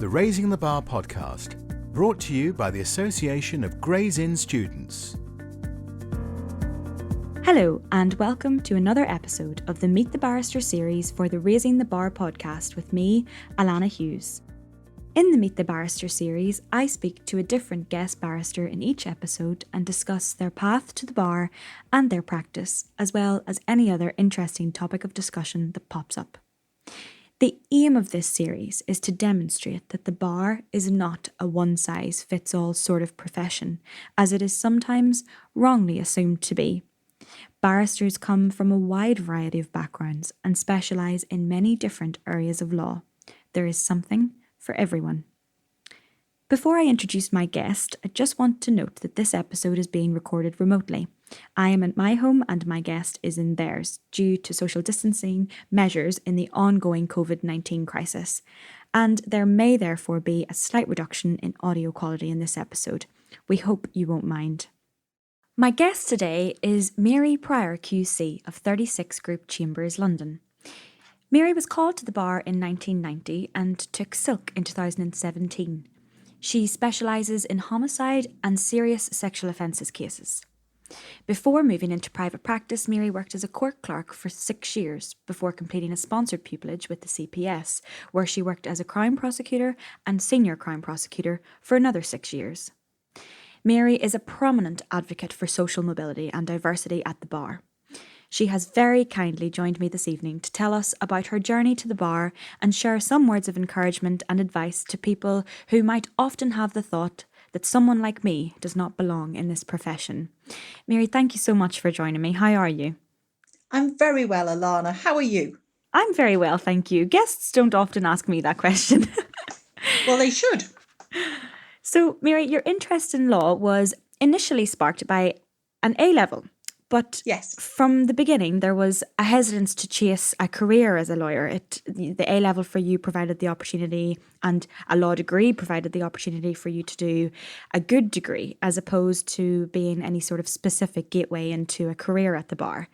the Raising the Bar podcast, brought to you by the Association of Gray's Inn Students. Hello and welcome to another episode of the Meet the Barrister series for the Raising the Bar podcast with me, Alana Hughes. In the Meet the Barrister series, I speak to a different guest barrister in each episode and discuss their path to the bar and their practice, as well as any other interesting topic of discussion that pops up. The aim of this series is to demonstrate that the bar is not a one-size-fits-all sort of profession, as it is sometimes wrongly assumed to be. Barristers come from a wide variety of backgrounds and specialise in many different areas of law. There is something for everyone. Before I introduce my guest, I just want to note that this episode is being recorded remotely. I am at my home and my guest is in theirs due to social distancing measures in the ongoing COVID-19 crisis. And there may therefore be a slight reduction in audio quality in this episode. We hope you won't mind. My guest today is Mary Pryor QC of 36 Group Chambers, London. Mary was called to the bar in 1990 and took silk in 2017. She specialises in homicide and serious sexual offences cases. Before moving into private practice, Mary worked as a court clerk for 6 years before completing a sponsored pupillage with the CPS, where she worked as a crime prosecutor and senior crime prosecutor for another 6 years. Mary is a prominent advocate for social mobility and diversity at the bar. She has very kindly joined me this evening to tell us about her journey to the bar and share some words of encouragement and advice to people who might often have the thought that someone like me does not belong in this profession. Mary, thank you so much for joining me. How are you? I'm very well, Alana. How are you? I'm very well, thank you. Guests don't often ask me that question. Well, they should. So, Mary, your interest in law was initially sparked by an A-level. But yes, from the beginning, there was a hesitance to chase a career as a lawyer. The A-level for you provided the opportunity, and a law degree provided the opportunity for you to do a good degree, as opposed to being any sort of specific gateway into a career at the bar.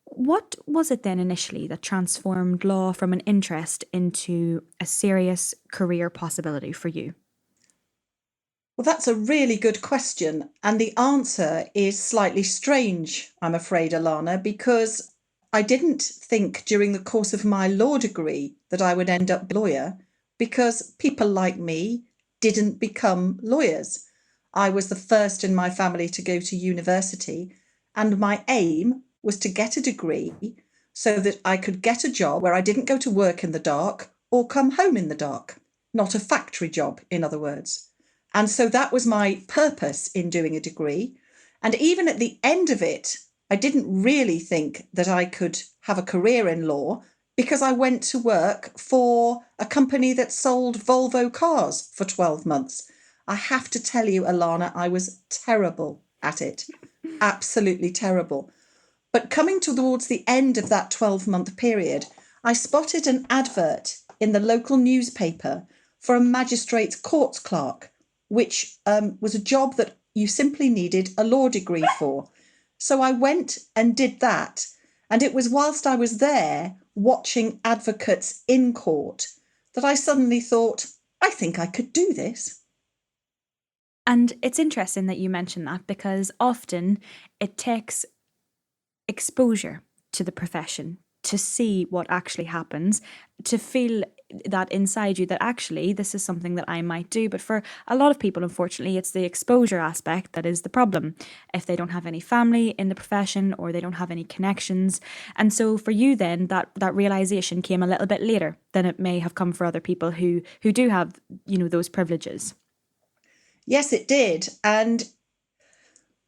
What was it then initially that transformed law from an interest into a serious career possibility for you? Well, that's a really good question. And the answer is slightly strange, I'm afraid, Alana, because I didn't think during the course of my law degree that I would end up a lawyer, because people like me didn't become lawyers. I was the first in my family to go to university, and my aim was to get a degree so that I could get a job where I didn't go to work in the dark or come home in the dark. Not a factory job, in other words. And so that was my purpose in doing a degree. And even at the end of it, I didn't really think that I could have a career in law, because I went to work for a company that sold Volvo cars for 12 months. I have to tell you, Alana, I was terrible at it. Absolutely terrible. But coming towards the end of that 12-month period, I spotted an advert in the local newspaper for a magistrate's courts clerk, which was a job that you simply needed a law degree for. So I went and did that. And it was whilst I was there watching advocates in court that I suddenly thought, I think I could do this. And it's interesting that you mention that, because often it takes exposure to the profession to see what actually happens, to feel that inside you that actually this is something that I might do. But for a lot of people, unfortunately, it's the exposure aspect that is the problem. If they don't have any family in the profession or they don't have any connections. And so for you then, that realization came a little bit later than it may have come for other people who do have, those privileges. Yes, it did. And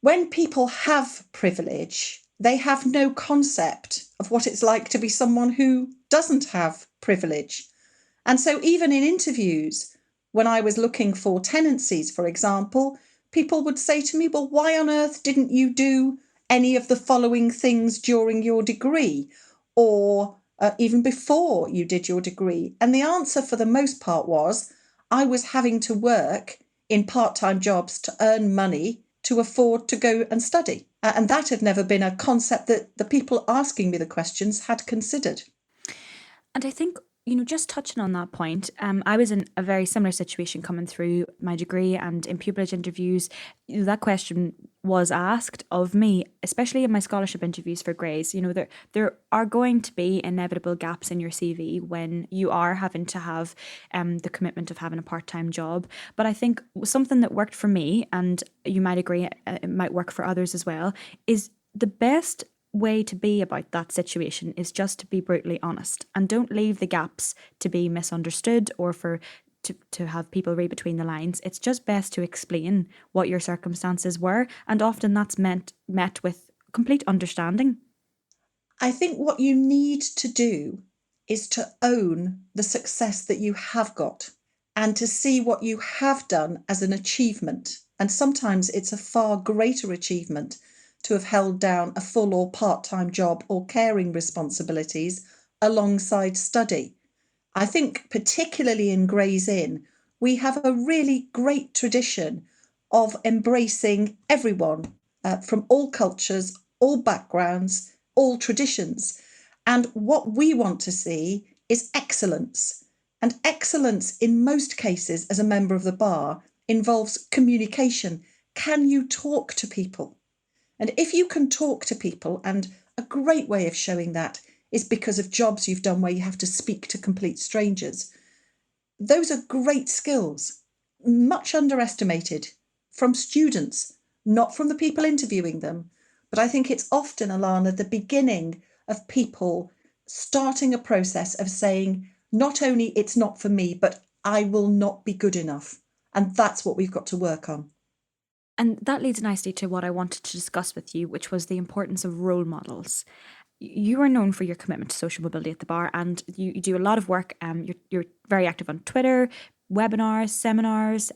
when people have privilege, they have no concept of what it's like to be someone who doesn't have privilege. And so even in interviews, when I was looking for tenancies, for example, people would say to me, well, why on earth didn't you do any of the following things during your degree, or even before you did your degree? And the answer for the most part was, I was having to work in part-time jobs to earn money to afford to go and study. And that had never been a concept that the people asking me the questions had considered. And I think Just touching on that point, I was in a very similar situation coming through my degree and in pupillage interviews. That question was asked of me, especially in my scholarship interviews for Grays. There are going to be inevitable gaps in your CV when you are having to have the commitment of having a part-time job. But I think something that worked for me, and you might agree it might work for others as well, is the best way to be about that situation is just to be brutally honest and don't leave the gaps to be misunderstood or to have people read between the lines. It's just best to explain what your circumstances were, and often that's met with complete understanding. I think what you need to do is to own the success that you have got and to see what you have done as an achievement. And sometimes it's a far greater achievement to have held down a full or part-time job or caring responsibilities alongside study. I think particularly in Gray's Inn, we have a really great tradition of embracing everyone from all cultures, all backgrounds, all traditions. And what we want to see is excellence. And excellence, in most cases, as a member of the bar, involves communication. Can you talk to people? And if you can talk to people, and a great way of showing that is because of jobs you've done where you have to speak to complete strangers, those are great skills, much underestimated from students, not from the people interviewing them. But I think it's often, Alana, the beginning of people starting a process of saying, not only it's not for me, but I will not be good enough. And that's what we've got to work on. And that leads nicely to what I wanted to discuss with you, which was the importance of role models. You are known for your commitment to social mobility at the bar, and you do a lot of work. You're very active on Twitter, webinars, seminars,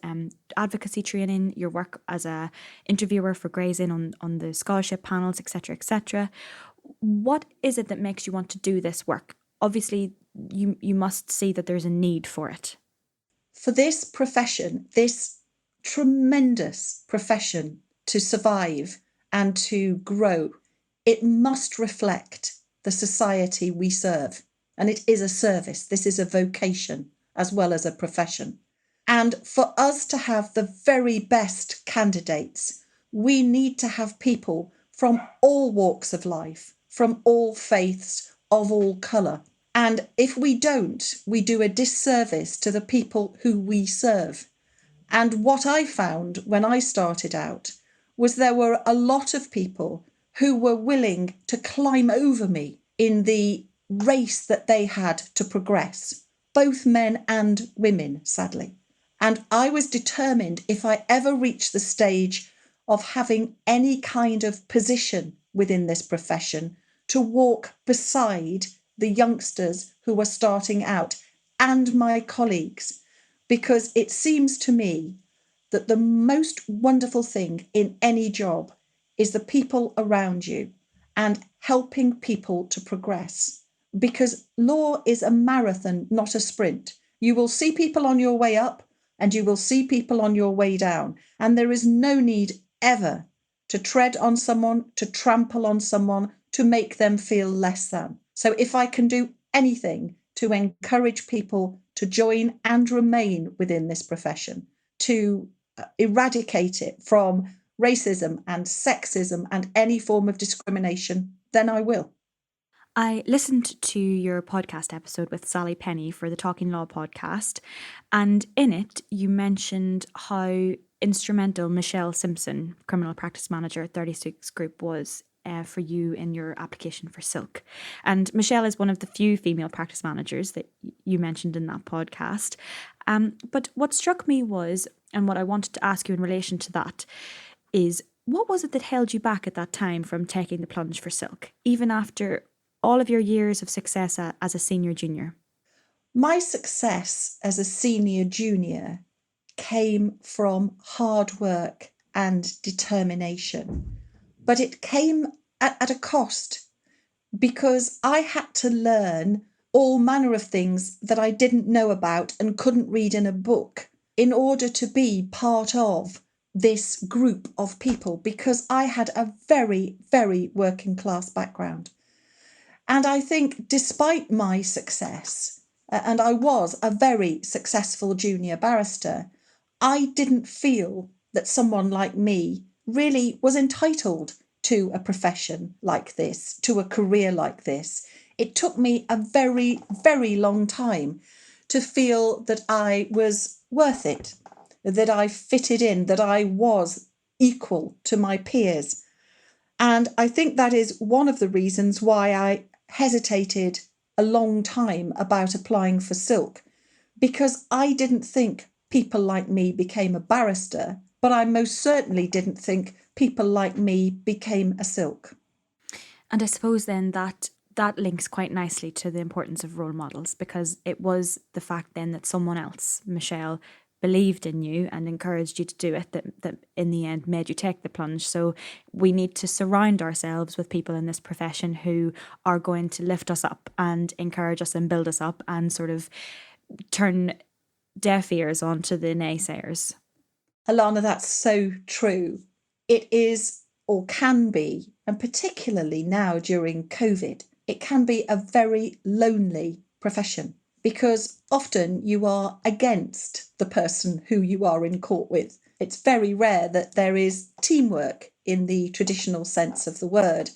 advocacy training, your work as a interviewer for Gray's Inn on the scholarship panels, etc., etc. What is it that makes you want to do this work? Obviously, you must see that there's a need for it. For this profession, this tremendous profession, to survive and to grow, it must reflect the society we serve. And it is a service. This is a vocation as well as a profession. And for us to have the very best candidates, we need to have people from all walks of life, from all faiths, of all colour. And if we don't, we do a disservice to the people who we serve. And what I found when I started out was there were a lot of people who were willing to climb over me in the race that they had to progress, both men and women, sadly. And I was determined, if I ever reached the stage of having any kind of position within this profession, to walk beside the youngsters who were starting out and my colleagues, because it seems to me that the most wonderful thing in any job is the people around you and helping people to progress. Because law is a marathon, not a sprint. You will see people on your way up and you will see people on your way down. And there is no need ever to tread on someone, to trample on someone, to make them feel less than. So if I can do anything to encourage people to join and remain within this profession, to eradicate it from racism and sexism and any form of discrimination, then I will. I listened to your podcast episode with Sally Penny for the Talking Law podcast, and in it you mentioned how instrumental Michelle Simpson, criminal practice manager at 36 Group, was for you in your application for Silk. And Michelle is one of the few female practice managers that you mentioned in that podcast. But what struck me was, and what I wanted to ask you in relation to that, is what was it that held you back at that time from taking the plunge for Silk, even after all of your years of success as a senior junior? My success as a senior junior came from hard work and determination, but it came at a cost, because I had to learn all manner of things that I didn't know about and couldn't read in a book in order to be part of this group of people, because I had a very, very working class background. And I think despite my success, and I was a very successful junior barrister, I didn't feel that someone like me really was entitled to a profession like this, to a career like this. It took me a very, very long time to feel that I was worth it, that I fitted in, that I was equal to my peers. And I think that is one of the reasons why I hesitated a long time about applying for Silk, because I didn't think people like me became a barrister, but I most certainly didn't think people like me became a Silk. And I suppose then that links quite nicely to the importance of role models, because it was the fact then that someone else, Michelle, believed in you and encouraged you to do it that in the end made you take the plunge. So we need to surround ourselves with people in this profession who are going to lift us up and encourage us and build us up and sort of turn deaf ears onto the naysayers. Alana, that's so true. It is, or can be, and particularly now during COVID, it can be a very lonely profession, because often you are against the person who you are in court with. It's very rare that there is teamwork in the traditional sense of the word.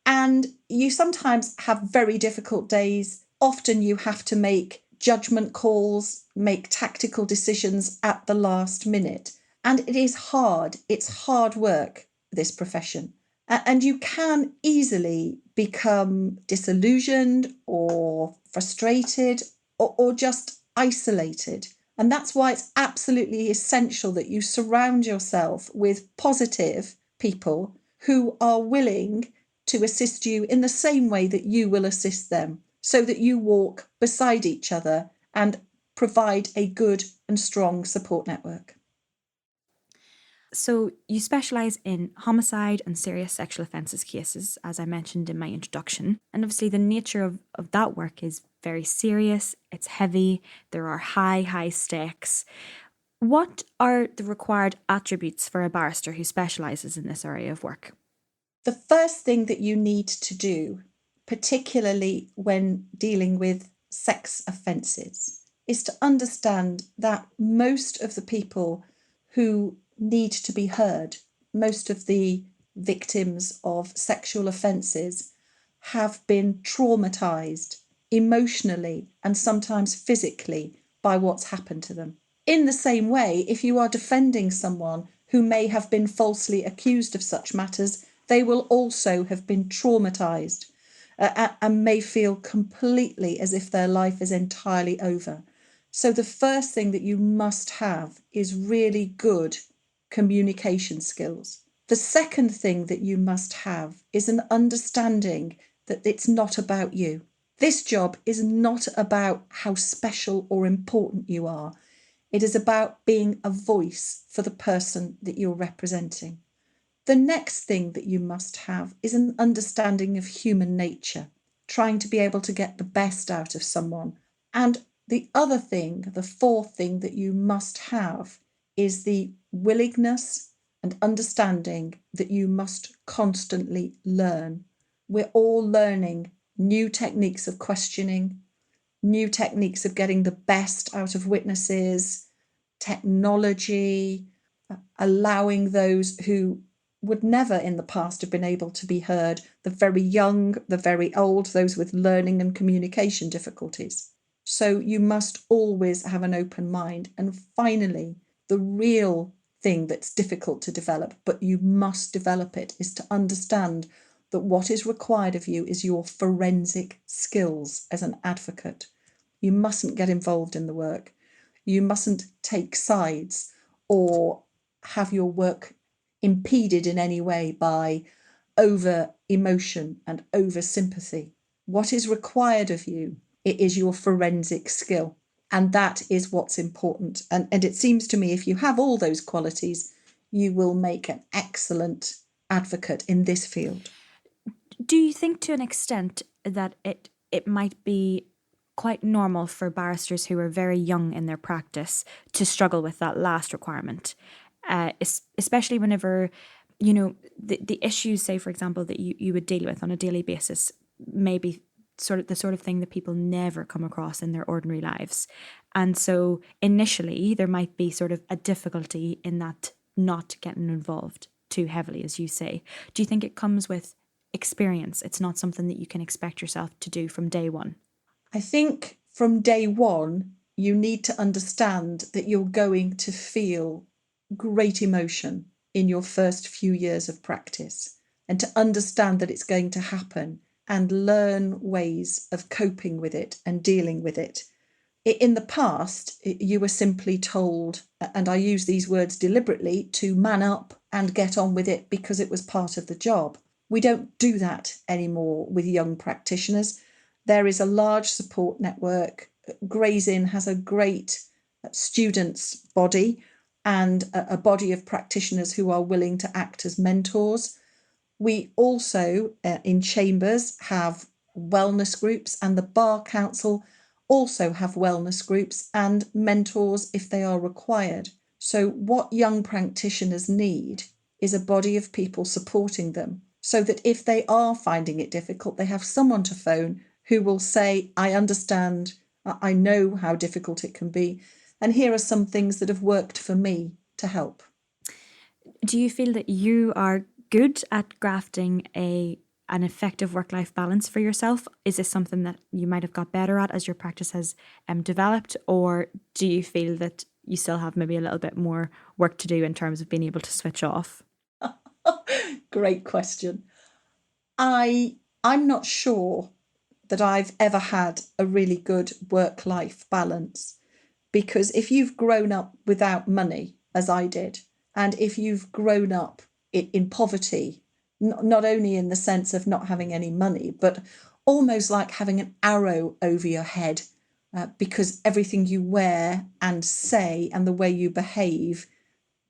And you sometimes have very difficult days. Often you have to make judgment calls, make tactical decisions at the last minute. And it is hard. It's hard work, this profession. And you can easily become disillusioned or frustrated or just isolated. And that's why it's absolutely essential that you surround yourself with positive people who are willing to assist you in the same way that you will assist them, so that you walk beside each other and provide a good and strong support network. So you specialise in homicide and serious sexual offences cases, as I mentioned in my introduction. And obviously the nature of that work is very serious, it's heavy, there are high stakes. What are the required attributes for a barrister who specialises in this area of work? The first thing that you need to do, particularly when dealing with sex offences, is to understand that most of the people who need to be heard, most of the victims of sexual offences, have been traumatised emotionally and sometimes physically by what's happened to them. In the same way, if you are defending someone who may have been falsely accused of such matters, they will also have been traumatised and may feel completely as if their life is entirely over. So the first thing that you must have is really good communication skills. The second thing that you must have is an understanding that it's not about you. This job is not about how special or important you are. It is about being a voice for the person that you're representing. The next thing that you must have is an understanding of human nature, trying to be able to get the best out of someone. And the other thing, the fourth thing that you must have, is the willingness and understanding that you must constantly learn. We're all learning new techniques of questioning, new techniques of getting the best out of witnesses, technology, allowing those who would never in the past have been able to be heard, the very young, the very old, those with learning and communication difficulties. So you must always have an open mind. And finally, the real thing that's difficult to develop, but you must develop it, is to understand that what is required of you is your forensic skills as an advocate. You mustn't get involved in the work. You mustn't take sides or have your work impeded in any way by over emotion and over sympathy. What is required of you, it is your forensic skill. And that is what's important. And it seems to me if you have all those qualities, you will make an excellent advocate in this field. Do you think to an extent that it might be quite normal for barristers who are very young in their practice to struggle with that last requirement, especially whenever, the issues, say, for example, that you would deal with on a daily basis may be the sort of thing that people never come across in their ordinary lives. And so initially there might be sort of a difficulty in that, not getting involved too heavily, as you say. Do you think it comes with experience? It's not something that you can expect yourself to do from day one? I think from day one, you need to understand that you're going to feel great emotion in your first few years of practice, and to understand that it's going to happen and learn ways of coping with it and dealing with it. In the past, you were simply told, and I use these words deliberately, to man up and get on with it because it was part of the job. We don't do that anymore with young practitioners. There is a large support network. Gray's Inn has a great students' body and a body of practitioners who are willing to act as mentors. We also, in Chambers, have wellness groups, and the Bar Council also have wellness groups and mentors if they are required. So what young practitioners need is a body of people supporting them, so that if they are finding it difficult, they have someone to phone who will say, I understand, I know how difficult it can be, and here are some things that have worked for me to help. Do you feel that you are good at grafting an effective work-life balance for yourself? Is this something that you might have got better at as your practice has developed, or do you feel that you still have maybe a little bit more work to do in terms of being able to switch off? Great question. I'm not sure that I've ever had a really good work-life balance, because if you've grown up without money, as I did, and if you've grown up in poverty, not only in the sense of not having any money, but almost like having an arrow over your head, because everything you wear and say and the way you behave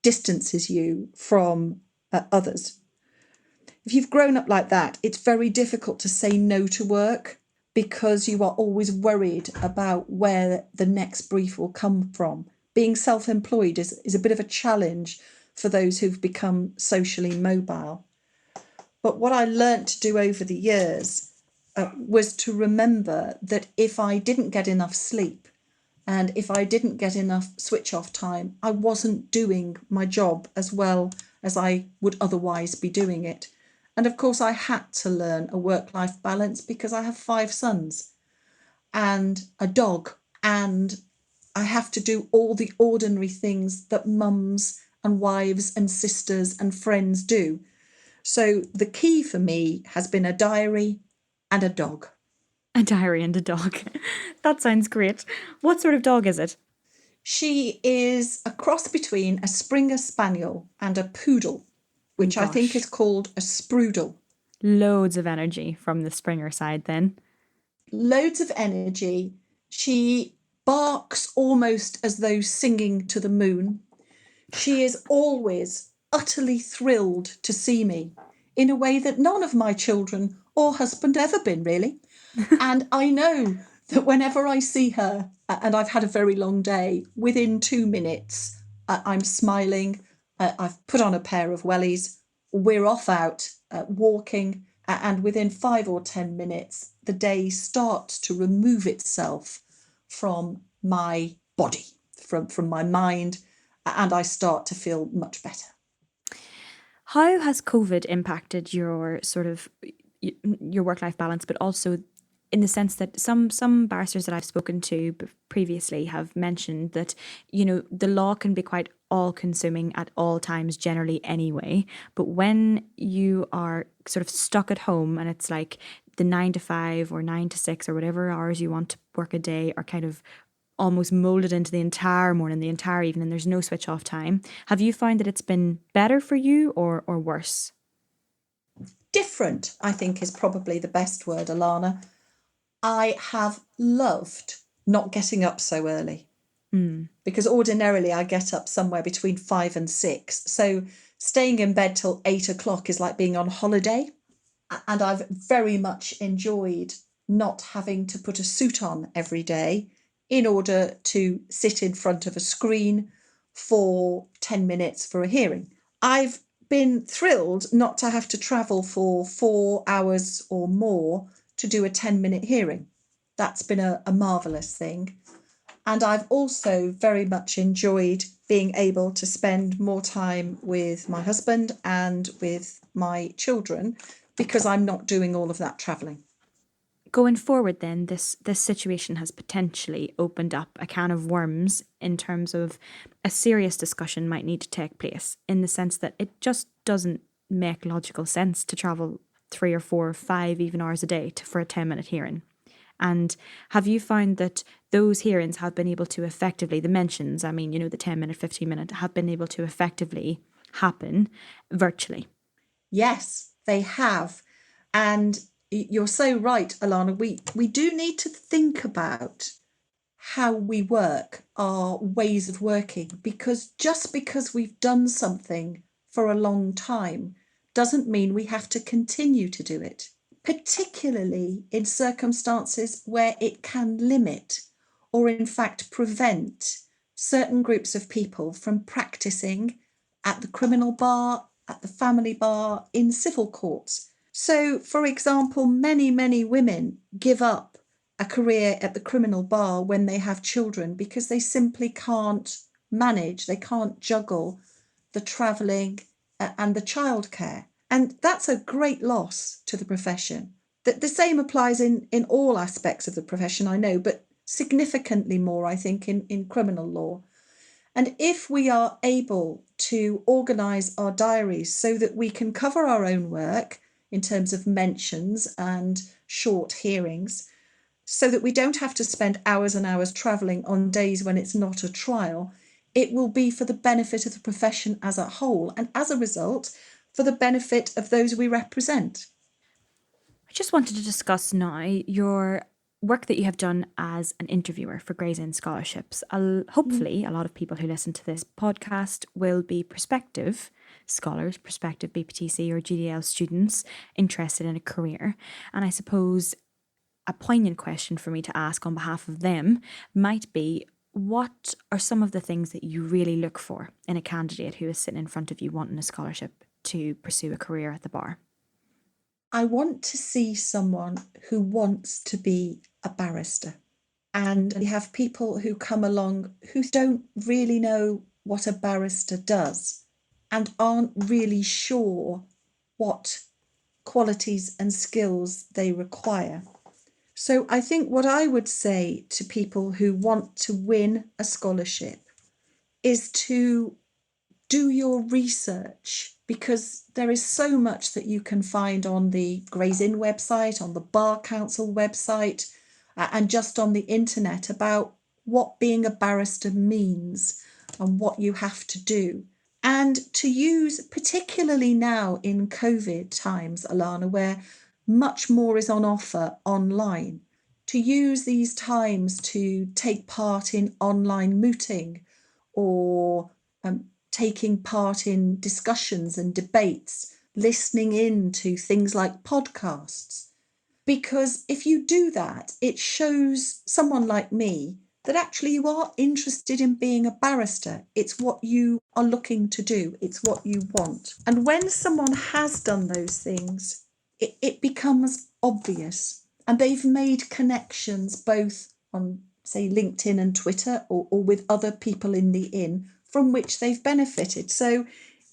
distances you from others. If you've grown up like that, it's very difficult to say no to work, because you are always worried about where the next brief will come from. Being self-employed is a bit of a challenge for those who've become socially mobile. But what I learnt to do over the years was to remember that if I didn't get enough sleep and if I didn't get enough switch off time, I wasn't doing my job as well as I would otherwise be doing it. And of course, I had to learn a work-life balance because I have 5 sons and a dog, and I have to do all the ordinary things that mums and wives and sisters and friends do. So the key for me has been a diary and a dog. A diary and a dog. That sounds great. What sort of dog is it? She is a cross between a Springer Spaniel and a poodle, which I think is called a Sprudel. Loads of energy from the Springer side then. Loads of energy. She barks almost as though singing to the moon. She is always utterly thrilled to see me in a way that none of my children or husband ever been, really. And I know that whenever I see her, and I've had a very long day, within 2 minutes, I'm smiling, I've put on a pair of wellies, we're off out walking, and within 5 or 10 minutes, the day starts to remove itself from my body, from my mind, and I start to feel much better. How has COVID impacted your sort of your work-life balance, but also in the sense that some barristers that I've spoken to previously have mentioned that, you know, the law can be quite all-consuming at all times generally anyway, but when you are sort of stuck at home and it's like the 9 to 5 or 9 to 6 or whatever hours you want to work a day are kind of almost molded into the entire morning, the entire evening, there's no switch off time. Have you found that it's been better for you or worse? Different, I think, is probably the best word, Alana. I have loved not getting up so early, because ordinarily I get up somewhere between 5 and 6. So staying in bed till 8 o'clock is like being on holiday. And I've very much enjoyed not having to put a suit on every day in order to sit in front of a screen for 10 minutes for a hearing. I've been thrilled not to have to travel for 4 hours or more to do a 10-minute hearing. That's been a marvellous thing. And I've also very much enjoyed being able to spend more time with my husband and with my children because I'm not doing all of that travelling. Going forward then, this situation has potentially opened up a can of worms in terms of a serious discussion might need to take place, in the sense that it just doesn't make logical sense to travel 3 or 4 or 5 even hours a day for a 10-minute hearing. And have you found that those hearings have been able to effectively, the mentions, I mean, the 10-minute, 15-minute, have been able to effectively happen virtually? Yes, they have. And you're so right, Alana. We do need to think about how we work, our ways of working, because just because we've done something for a long time doesn't mean we have to continue to do it, particularly in circumstances where it can limit or in fact prevent certain groups of people from practicing at the criminal bar, at the family bar, in civil courts. So, for example, many women give up a career at the criminal bar when they have children because they simply can't manage, they can't juggle the travelling and the childcare. And that's a great loss to the profession. The same applies in all aspects of the profession, I know, but significantly more, I think, in criminal law. And if we are able to organise our diaries so that we can cover our own work in terms of mentions and short hearings, so that we don't have to spend hours and hours travelling on days when it's not a trial, it will be for the benefit of the profession as a whole, and as a result, for the benefit of those we represent. I just wanted to discuss now your work that you have done as an interviewer for Gray's Inn Scholarships. Hopefully, a lot of people who listen to this podcast will be prospective scholars, prospective BPTC or GDL students interested in a career. And I suppose a poignant question for me to ask on behalf of them might be, what are some of the things that you really look for in a candidate who is sitting in front of you wanting a scholarship to pursue a career at the bar? I want to see someone who wants to be a barrister. And we have people who come along who don't really know what a barrister does and aren't really sure what qualities and skills they require. So I think what I would say to people who want to win a scholarship is to do your research, because there is so much that you can find on the Gray's Inn website, on the Bar Council website, and just on the internet about what being a barrister means and what you have to do. And to use, particularly now in COVID times, Alana, where much more is on offer online, to use these times to take part in online mooting or taking part in discussions and debates, listening in to things like podcasts. Because if you do that, it shows someone like me that actually you are interested in being a barrister. It's what you are looking to do. It's what you want. And when someone has done those things, it becomes obvious. And they've made connections both on, say, LinkedIn and Twitter or with other people in the inn from which they've benefited. So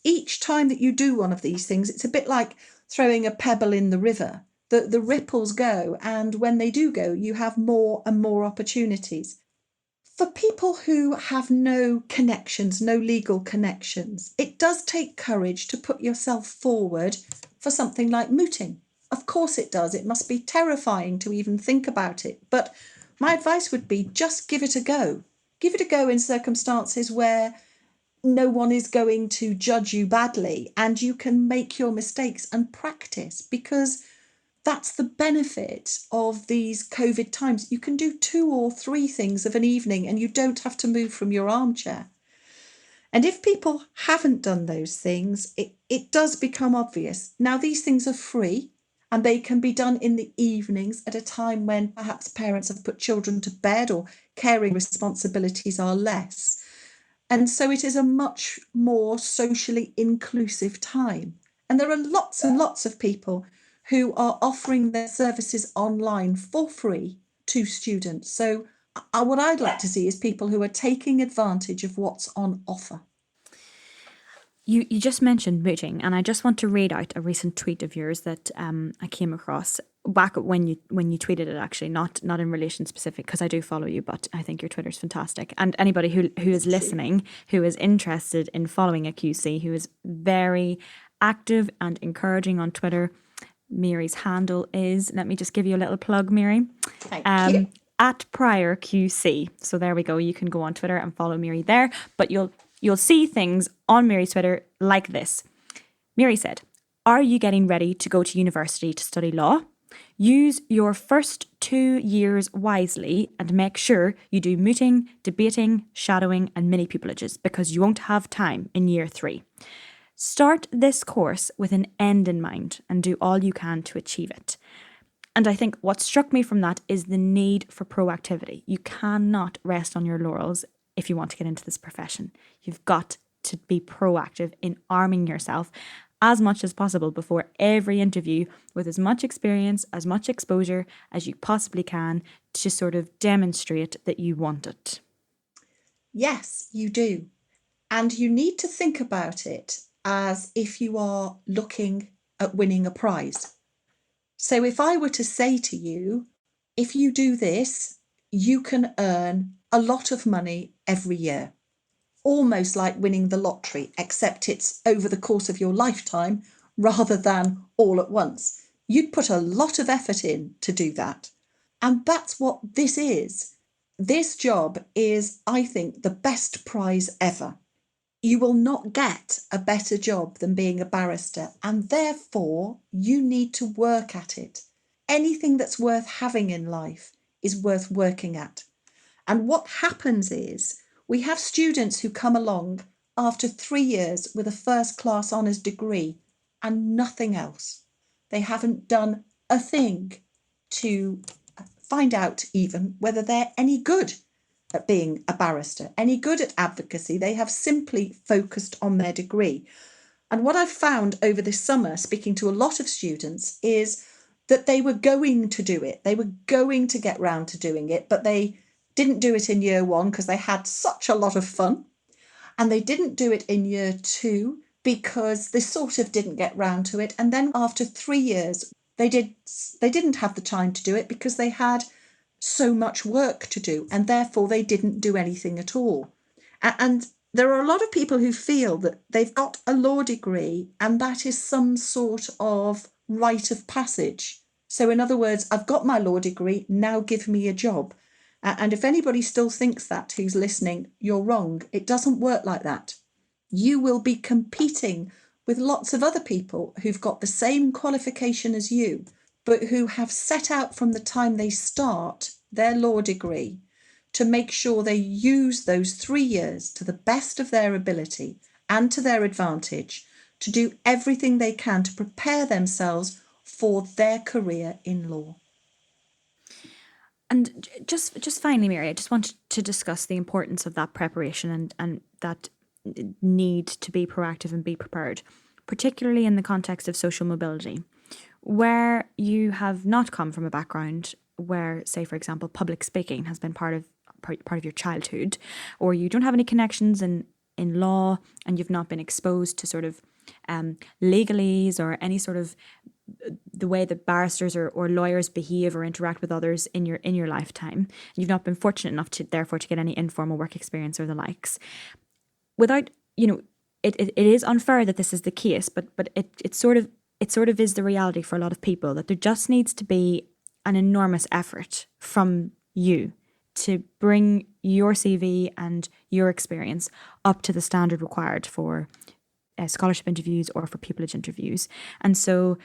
each time that you do one of these things, it's a bit like throwing a pebble in the river. The ripples go, and when they do go, you have more and more opportunities. For people who have no connections, no legal connections, it does take courage to put yourself forward for something like mooting. Of course it does. It must be terrifying to even think about it. But my advice would be just give it a go. Give it a go in circumstances where no one is going to judge you badly and you can make your mistakes and practice, because that's the benefit of these COVID times. You can do 2 or 3 things of an evening and you don't have to move from your armchair. And if people haven't done those things, it does become obvious. Now, these things are free and they can be done in the evenings at a time when perhaps parents have put children to bed or caring responsibilities are less. And so it is a much more socially inclusive time. And there are lots and lots of people who are offering their services online for free to students. So what I'd like to see is people who are taking advantage of what's on offer. You just mentioned mooting, and I just want to read out a recent tweet of yours that I came across back when you tweeted it, actually, not in relation specific, because I do follow you, but I think your Twitter's fantastic. And anybody who is listening, who is interested in following a QC, who is very active and encouraging on Twitter, Mary's handle is, let me just give you a little plug, Mary. Thank you. At Prior QC. So there we go. You can go on Twitter and follow Mary there, but you'll see things on Mary's Twitter like this. Mary said, "Are you getting ready to go to university to study law? Use your first 2 years wisely and make sure you do mooting, debating, shadowing and mini pupilages, because you won't have time in year 3. Start this course with an end in mind and do all you can to achieve it." And I think what struck me from that is the need for proactivity. You cannot rest on your laurels if you want to get into this profession. You've got to be proactive in arming yourself as much as possible before every interview with as much experience, as much exposure as you possibly can to sort of demonstrate that you want it. Yes, you do. And you need to think about it as if you are looking at winning a prize. So if I were to say to you, if you do this, you can earn a lot of money every year, almost like winning the lottery, except it's over the course of your lifetime rather than all at once. You'd put a lot of effort in to do that. And that's what this is. This job is, I think, the best prize ever. You will not get a better job than being a barrister, and therefore you need to work at it. Anything that's worth having in life is worth working at. And what happens is we have students who come along after 3 years with a first-class honours degree and nothing else. They haven't done a thing to find out even whether they're any good at being a barrister, any good at advocacy. They have simply focused on their degree. And what I've found over this summer, speaking to a lot of students, is that they were going to do it. They were going to get round to doing it, but they didn't do it in year 1 because they had such a lot of fun. And they didn't do it in year 2 because they sort of didn't get round to it. And then after 3 years, they didn't have the time to do it because they had so much work to do, and therefore they didn't do anything at all. And there are a lot of people who feel that they've got a law degree and that is some sort of rite of passage. So in other words, I've got my law degree, now give me a job. And if anybody still thinks that, who's listening, you're wrong. It doesn't work like that. You will be competing with lots of other people who've got the same qualification as you, but who have set out from the time they start their law degree to make sure they use those 3 years to the best of their ability and to their advantage to do everything they can to prepare themselves for their career in law. And just finally, Mary, I just wanted to discuss the importance of that preparation and that need to be proactive and be prepared, particularly in the context of social mobility, where you have not come from a background where, say, for example, public speaking has been part of your childhood, or you don't have any connections in law and you've not been exposed to sort of legalese or any sort of the way that barristers or lawyers behave or interact with others in your lifetime. You've not been fortunate enough to therefore to get any informal work experience or the likes. Without, it is unfair that this is the case, but it sort of is the reality for a lot of people, that there just needs to be an enormous effort from you to bring your CV and your experience up to the standard required for scholarship interviews or for pupillage interviews. And so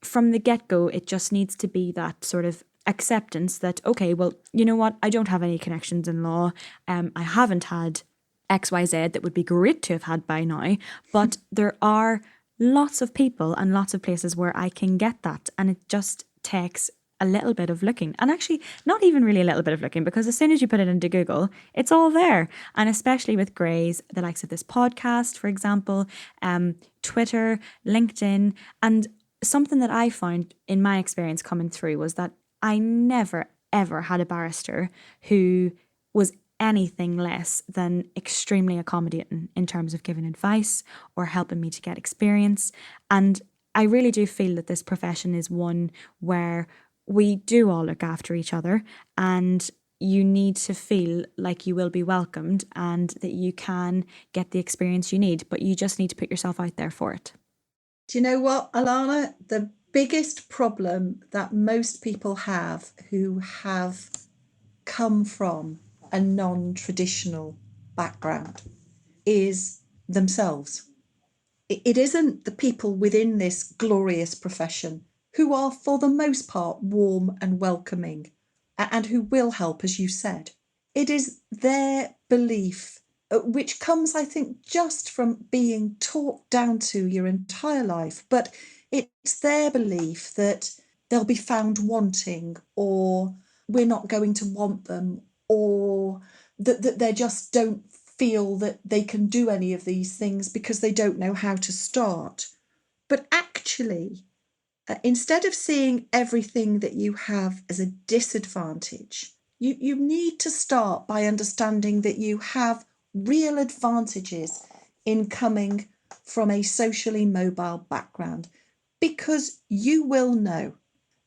from the get-go, it just needs to be that sort of acceptance that, okay, well, you know what, I don't have any connections in law. I haven't had XYZ that would be great to have had by now, but there are lots of people and lots of places where I can get that. And it just takes a little bit of looking, and actually not even really a little bit of looking, because as soon as you put it into Google, it's all there. And especially with Grays, the likes of this podcast, for example, Twitter, LinkedIn, and something that I found in my experience coming through was that I never, ever had a barrister who was anything less than extremely accommodating in terms of giving advice or helping me to get experience. And I really do feel that this profession is one where we do all look after each other, and you need to feel like you will be welcomed and that you can get the experience you need, but you just need to put yourself out there for it. Do you know what, Alana? The biggest problem that most people have who have come from a non-traditional background is themselves. It isn't the people within this glorious profession who are, for the most part, warm and welcoming and who will help, as you said. It is their belief, which comes, I think, just from being talked down to your entire life, but it's their belief that they'll be found wanting, or we're not going to want them, or that they just don't feel that they can do any of these things because they don't know how to start. But actually, instead of seeing everything that you have as a disadvantage, you need to start by understanding that you have real advantages in coming from a socially mobile background, because you will know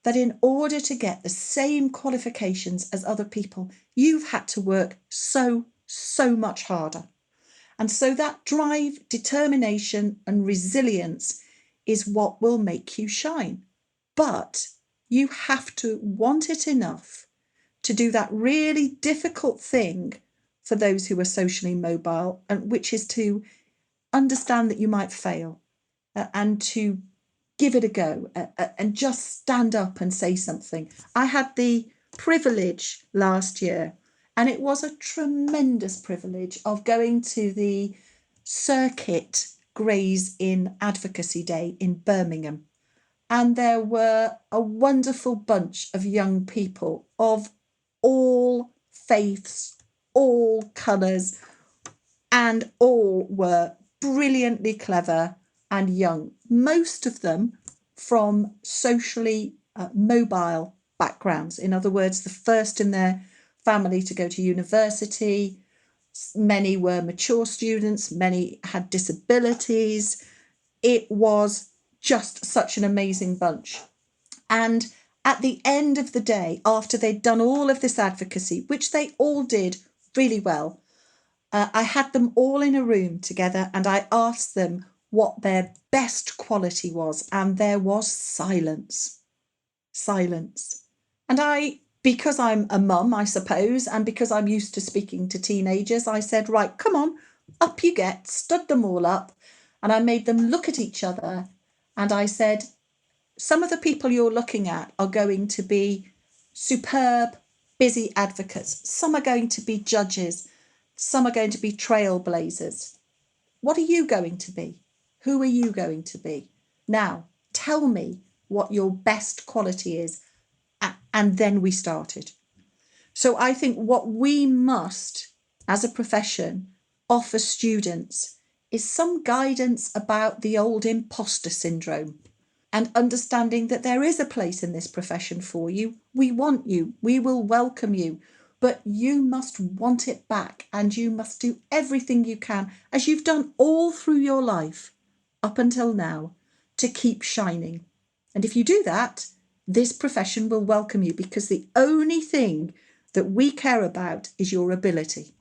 that in order to get the same qualifications as other people, you've had to work so much harder. And so that drive, determination, and resilience is what will make you shine. But you have to want it enough to do that really difficult thing for those who are socially mobile, and which is to understand that you might fail and to give it a go and just stand up and say something. I had the privilege last year, and it was a tremendous privilege, of going to the Circuit Gray's Inn Advocacy Day in Birmingham. And there were a wonderful bunch of young people of all faiths, all colours, and all were brilliantly clever and young. Most of them from socially mobile backgrounds. In other words, the first in their family to go to university. Many were mature students, many had disabilities. It was just such an amazing bunch. And at the end of the day, after they'd done all of this advocacy, which they all did really well, I had them all in a room together and I asked them what their best quality was, and there was silence. Silence. And because I'm a mum, I suppose, and because I'm used to speaking to teenagers, I said, right, come on, up you get, stood them all up, and I made them look at each other, and I said, some of the people you're looking at are going to be superb, busy advocates. Some are going to be judges. Some are going to be trailblazers. What are you going to be? Who are you going to be? Now, tell me what your best quality is. And then we started. So I think what we must, as a profession, offer students is some guidance about the old imposter syndrome, and understanding that there is a place in this profession for you. We want you. We will welcome you. But you must want it back, and you must do everything you can, as you've done all through your life up until now, to keep shining. And if you do that, this profession will welcome you, because the only thing that we care about is your ability.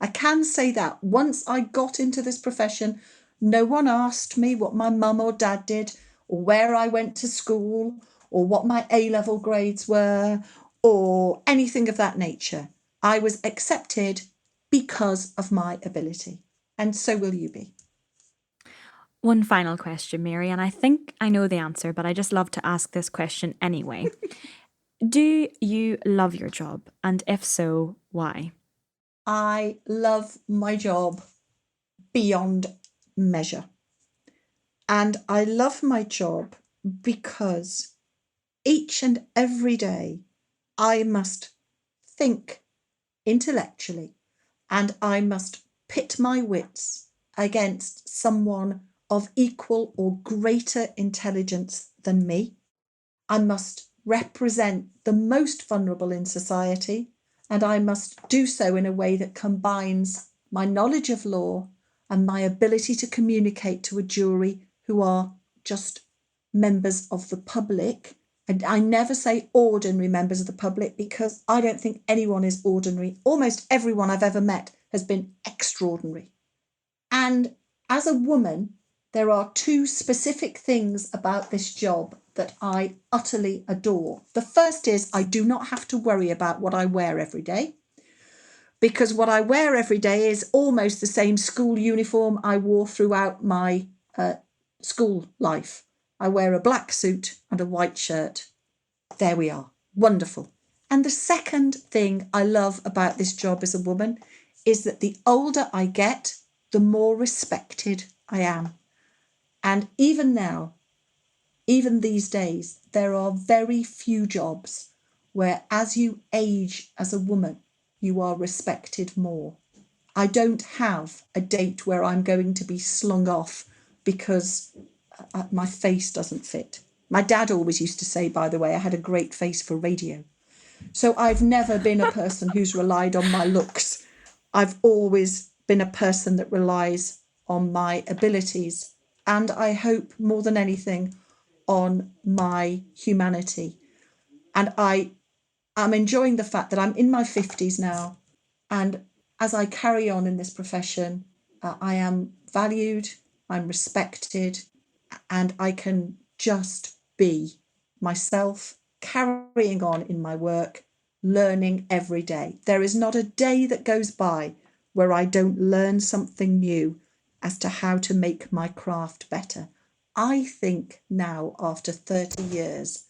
I can say that once I got into this profession, no one asked me what my mum or dad did, or where I went to school, or what my A-level grades were, or anything of that nature. I was accepted because of my ability, and so will you be. One final question, Mary, and I think I know the answer, but I just love to ask this question anyway. Do you love your job? And if so, why? I love my job beyond measure. And I love my job because each and every day I must think intellectually, and I must pit my wits against someone of equal or greater intelligence than me. I must represent the most vulnerable in society, and I must do so in a way that combines my knowledge of law and my ability to communicate to a jury who are just members of the public. And I never say ordinary members of the public, because I don't think anyone is ordinary. Almost everyone I've ever met has been extraordinary. And as a woman, there are two specific things about this job that I utterly adore. The first is I do not have to worry about what I wear every day, because what I wear every day is almost the same school uniform I wore throughout my school life. I wear a black suit and a white shirt. There we are. Wonderful. And the second thing I love about this job as a woman is that the older I get, the more respected I am. And even now, even these days, there are very few jobs where, as you age as a woman, you are respected more. I don't have a date where I'm going to be slung off because my face doesn't fit. My dad always used to say, by the way, I had a great face for radio. So I've never been a person who's relied on my looks. I've always been a person that relies on my abilities, and I hope more than anything on my humanity. And I'm enjoying the fact that I'm in my 50s now, and as I carry on in this profession, I am valued, I'm respected, and I can just be myself, carrying on in my work, learning every day. There is not a day that goes by where I don't learn something new as to how to make my craft better. I think now, after 30 years,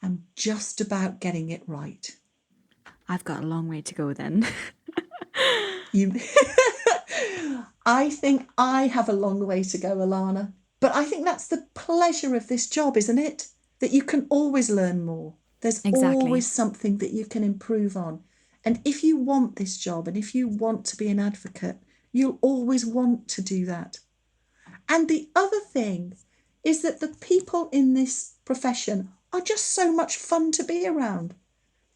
I'm just about getting it right. I've got a long way to go then. You, I think I have a long way to go, Alana. But I think that's the pleasure of this job, isn't it? That you can always learn more. There's Exactly. always something that you can improve on. And if you want this job and if you want to be an advocate, you'll always want to do that. And the other thing is that the people in this profession are just so much fun to be around.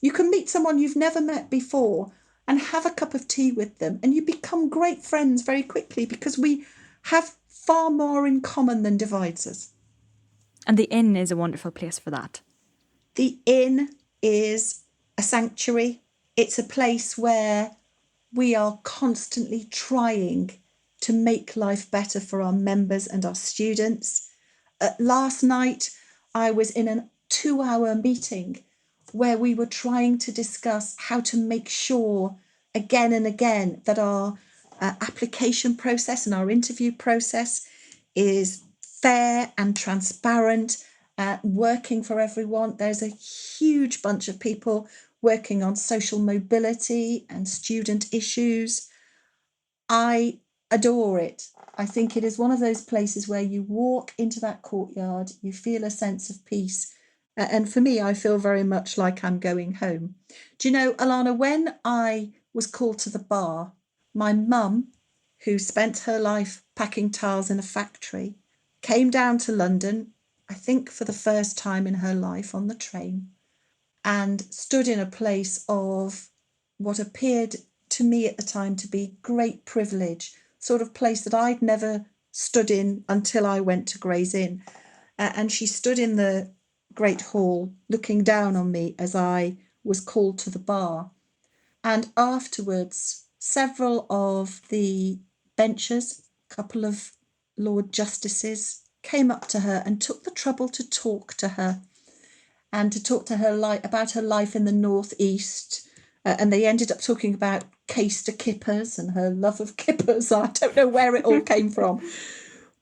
You can meet someone you've never met before and have a cup of tea with them, and you become great friends very quickly because we have far more in common than divides us. And the inn is a wonderful place for that. The inn is a sanctuary. It's a place where we are constantly trying to make life better for our members and our students. Last night, I was in a 2-hour meeting where we were trying to discuss how to make sure again and again that our application process and our interview process is fair and transparent, working for everyone. There's a huge bunch of people working on social mobility and student issues. I adore it. I think it is one of those places where you walk into that courtyard, you feel a sense of peace. And for me, I feel very much like I'm going home. Do you know, Alana, when I was called to the bar, my mum, who spent her life packing tiles in a factory, came down to London, I think for the first time in her life, on the train, and stood in a place of what appeared to me at the time to be great privilege, sort of place that I'd never stood in until I went to Gray's Inn. And she stood in the great hall looking down on me as I was called to the bar. And afterwards, several of the benchers, a couple of Lord Justices, came up to her and took the trouble to talk to her and to talk to her about her life in the northeast. And they ended up talking about case to kippers and her love of kippers. I don't know where it all came from.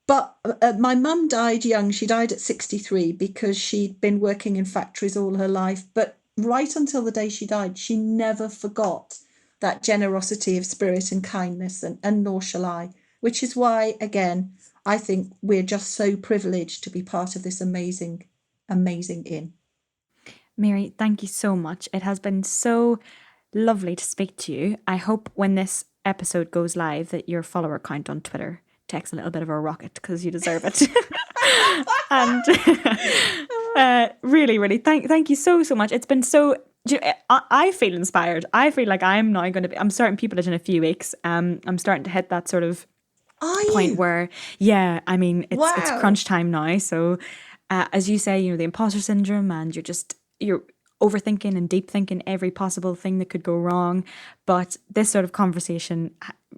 But my mum died young. She died at 63 because she'd been working in factories all her life. But right until the day she died, she never forgot that generosity of spirit and kindness, and nor shall I, which is why, again, I think we're just so privileged to be part of this amazing, amazing inn. Mary, thank you so much. It has been so lovely to speak to you. I hope when this episode goes live that your follower count on Twitter takes a little bit of a rocket, because you deserve it. And Really, really, thank you so much. It's been so. I feel inspired. I feel like I'm now going to be. I'm starting people in a few weeks. I'm starting to hit that sort of Are point you? where, yeah, I mean, it's Wow. crunch time now. So, as you say, the imposter syndrome, and you're overthinking and deep thinking every possible thing that could go wrong. But this sort of conversation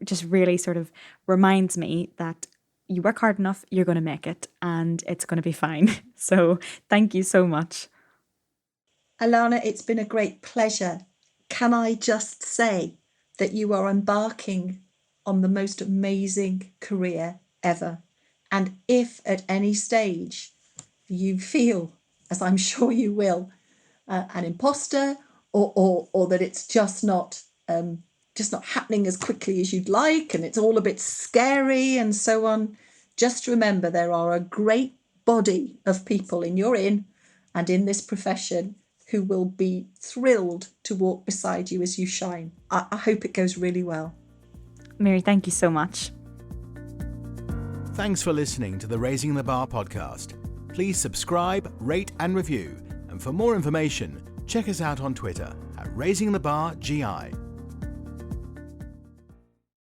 just really sort of reminds me that you work hard enough, you're going to make it, and it's going to be fine. So, thank you so much. Alana, it's been a great pleasure. Can I just say that you are embarking on the most amazing career ever? And if at any stage you feel, as I'm sure you will, an imposter, or that it's just not happening as quickly as you'd like, and it's all a bit scary and so on, just remember there are a great body of people in your inn and in this profession who will be thrilled to walk beside you as you shine. I hope it goes really well. Mary, thank you so much. Thanks for listening to the Raising the Bar podcast. Please subscribe, rate and review. And for more information, check us out on Twitter at RaisingTheBarGI.